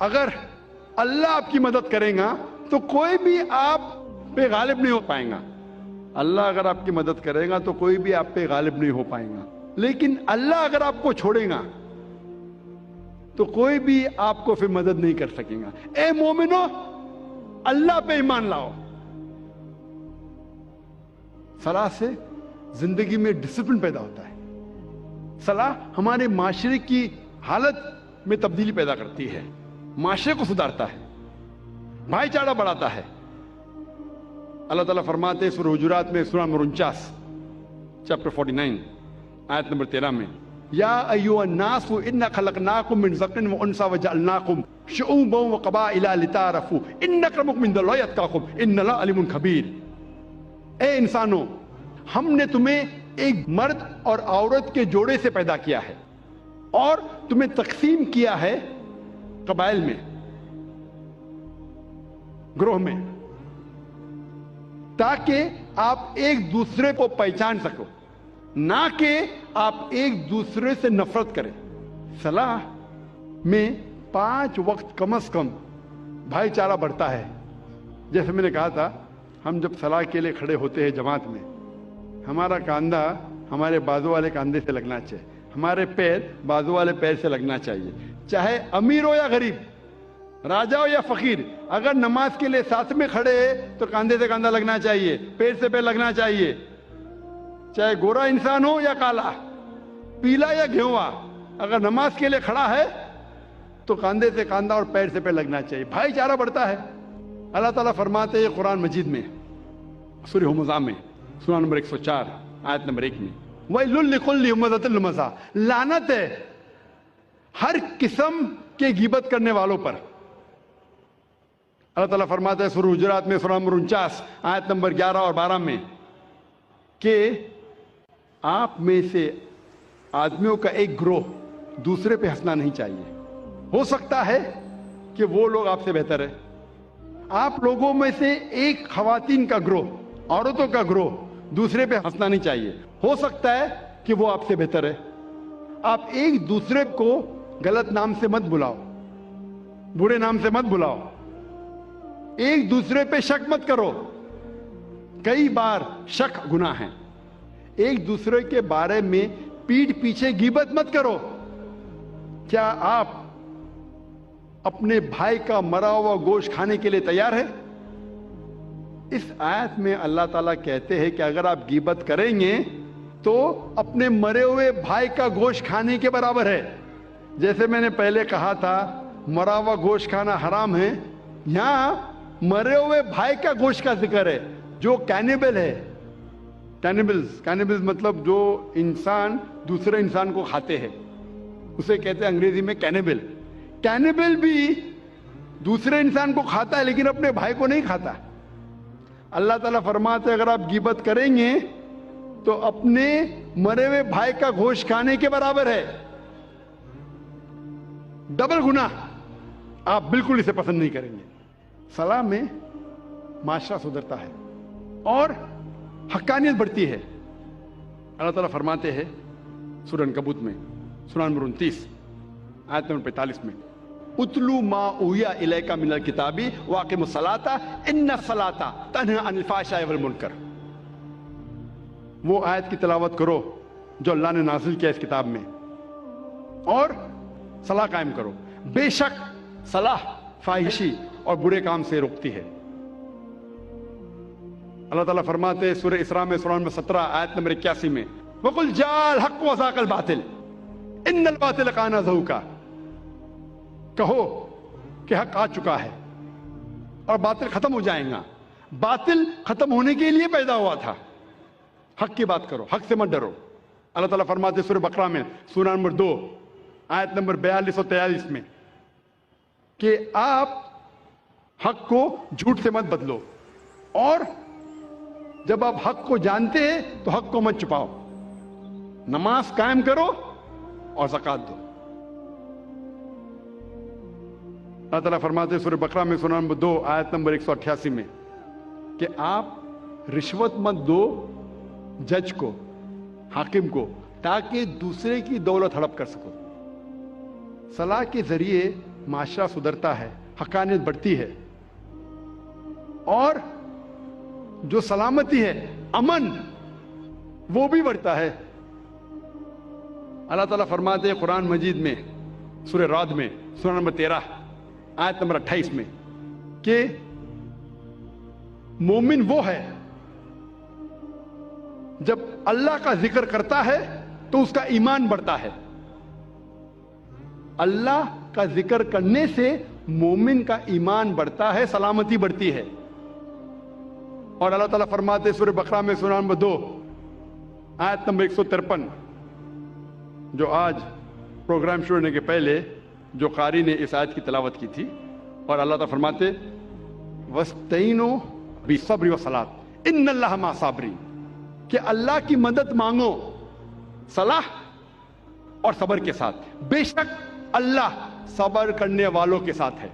اگر اللہ آپ کی مدد کرے گا تو کوئی بھی آپ پہ غالب نہیں ہو پائے گا. اللہ اگر آپ کی مدد کرے گا تو کوئی بھی آپ پہ غالب نہیں ہو پائے گا. لیکن اللہ اگر آپ کو چھوڑے گا تو کوئی بھی آپ کو پھر مدد نہیں کر سکے گا. اے مومنو، اللہ پہ ایمان لاؤ. صلاح سے زندگی میں ڈسپلن پیدا ہوتا ہے. صلاح ہمارے معاشرے کی حالت میں تبدیلی پیدا کرتی ہے، معاشرے کو سدھارتا ہے، بھائی چارہ بڑھاتا ہے. اللہ تعالیٰ فرماتے ہیں سورہ حجرات میں، سورہ نمبر 49 چیپٹر 49 آیت نمبر 13 میں، یا ایھا الناس انا خلقناکم من ذکر وانثی وجعلناکم شعوبا وقبائل لتعارفوا ان اکرمکم عند اللہ اتقاکم ان اللہ علیم خبیر. اے انسانوں، ہم نے تمہیں ایک مرد اور عورت کے جوڑے سے پیدا کیا ہے اور تمہیں تقسیم کیا ہے قبائل میں، گروہ میں، تاکہ آپ ایک دوسرے کو پہچان سکو، نہ کہ آپ ایک دوسرے سے نفرت کریں. صلاح میں 5 وقت کم از کم بھائی چارہ بڑھتا ہے. جیسے میں نے کہا تھا، ہم جب صلاح کے لیے کھڑے ہوتے ہیں جماعت میں، ہمارا کاندھا ہمارے بازو والے کاندھے سے لگنا چاہیے، ہمارے پیر بازو والے پیر سے لگنا چاہیے. چاہے امیر ہو یا غریب، راجا ہو یا فقیر، اگر نماز کے لیے ساتھ میں کھڑے تو کاندھے سے کاندھا لگنا چاہیے، پیر سے پیر لگنا چاہیے. چاہے گورا انسان ہو یا کالا، پیلا یا گھیوا، اگر نماز کے لیے کھڑا ہے تو کاندھے سے کاندھا اور پیر سے پیر لگنا چاہیے. بھائی چارہ بڑھتا ہے. اللہ تعالیٰ فرماتے ہیں قرآن مجید میں، سورہ ھمزہ میں، سورہ نمبر 104 آیت نمبر 1 میں، وَيْلٌ لِّكُلِّ ہُمَزَةٍ لُمَزَةٍ، لعنت ہے ہر قسم کے غیبت کرنے والوں پر. اللہ تعالیٰ فرماتا ہے سورہ حجرات میں، سورہ نمبر 49 آیت نمبر 11 اور 12 میں، کہ آپ میں سے آدمیوں کا ایک گروہ دوسرے پہ ہنسنا نہیں چاہیے. ہو سکتا ہے کہ وہ لوگ آپ سے بہتر ہے. آپ لوگوں میں سے ایک خواتین کا گروہ، عورتوں کا گروہ دوسرے پہ ہنسنا نہیں چاہیے. ہو سکتا ہے کہ وہ آپ سے بہتر ہے. آپ ایک دوسرے کو غلط نام سے مت بلاؤ، برے نام سے مت بلاؤ، ایک دوسرے پہ شک مت کرو. کئی بار شک گناہ ہے. ایک دوسرے کے بارے میں پیٹھ پیچھے غیبت مت کرو. کیا آپ اپنے بھائی کا مرا ہوا گوشت کھانے کے لیے تیار ہے؟ اس آیت میں اللہ تعالیٰ کہتے ہیں کہ اگر آپ غیبت کریں گے تو اپنے مرے ہوئے بھائی کا گوشت کھانے کے برابر ہے. جیسے میں نے پہلے کہا تھا مرا ہوا گوشت کھانا حرام ہے، یہاں مرے ہوئے بھائی کا گوشت کا ذکر ہے جو کینیبل ہے. کینیبلز مطلب جو انسان دوسرے انسان کو کھاتے ہیں، اسے کہتے ہیں انگریزی میں کینیبل. کینیبل بھی دوسرے انسان کو کھاتا ہے لیکن اپنے بھائی کو نہیں کھاتا. اللہ تعالیٰ فرماتے ہیں اگر آپ غیبت کریں گے تو اپنے مرے ہوئے بھائی کا گوشت کھانے کے برابر ہے. ڈبل گناہ. آپ بالکل اسے پسند نہیں کریں گے. صلاح میں معاشرہ سدھرتا ہے اور حقانیت بڑھتی ہے. اللہ تعالیٰ فرماتے ہیں سورہ عنکبوت میں، سورہ نمبر 29 آیت نمبر 45 میں، اتلو ما اوحی الیک من الکتاب واقم الصلاۃ ان الصلاۃ تنہی عن الفحشاء والمنکر. وہ آیت کی تلاوت کرو جو اللہ نے نازل کیا اس کتاب میں، اور صلاح قائم کرو. بے شک صلاح فاحشی اور برے کام سے روکتی ہے. اللہ تعالیٰ فرماتے ہیں سورہ اسراء میں، سورہ نمبر 17 آیت نمبر 81 میں، وَقُلْ جَاءَ الْحَقُّ وَزَهَقَ الْبَاطِلُ إِنَّ الْبَاطِلَ كَانَ زَهُوقًا. کہو کہ حق آ چکا ہے اور باطل ختم ہو جائے گا. باطل ختم ہونے کے لیے پیدا ہوا تھا. حق کی بات کرو، حق سے مت ڈرو. اللہ تعالیٰ فرماتے ہیں سورہ بقرہ میں، سورہ نمبر 2 آیت نمبر 42 اور 43 میں، کہ آپ حق کو جھوٹ سے مت بدلو، اور جب آپ حق کو جانتے ہیں تو حق کو مت چھپاؤ. نماز قائم کرو اور زکوٰۃ دو. اللہ تعالیٰ فرماتے ہیں سورہ بقرہ میں، سورہ نمبر 2 آیت نمبر 188 میں، کہ آپ رشوت مت دو جج کو، حاکم کو، تاکہ دوسرے کی دولت ہڑپ کر سکو. صلاح کے ذریعے معاشرہ سدھرتا ہے, حقانیت بڑھتی ہے, اور جو سلامتی ہے, امن, وہ بھی بڑھتا ہے. اللہ تعالیٰ فرماتے ہیں قرآن مجید میں سورہ رعد میں سورہ نمبر 13 آیت نمبر 28 میں کہ مومن وہ ہے جب اللہ کا ذکر کرتا ہے تو اس کا ایمان بڑھتا ہے. اللہ کا ذکر کرنے سے مومن کا ایمان بڑھتا ہے, سلامتی بڑھتی ہے. اور اللہ تعالیٰ فرماتے سورہ بقرہ میں سورہ نمبر 2 آیت نمبر 153, جو آج پروگرام شروع ہونے کے پہلے جو قاری نے اس آیت کی تلاوت کی تھی, اور اللہ تعالیٰ فرماتے وَاسْتَعِينُوا بِالصَّبْرِ وَالصَّلَاةِ إِنَّ اللَّهَ مَعَ الصَّابِرِينَ, کہ اللہ کی مدد مانگو صلاح اور صبر کے ساتھ, بے شک اللہ صبر کرنے والوں کے ساتھ ہے.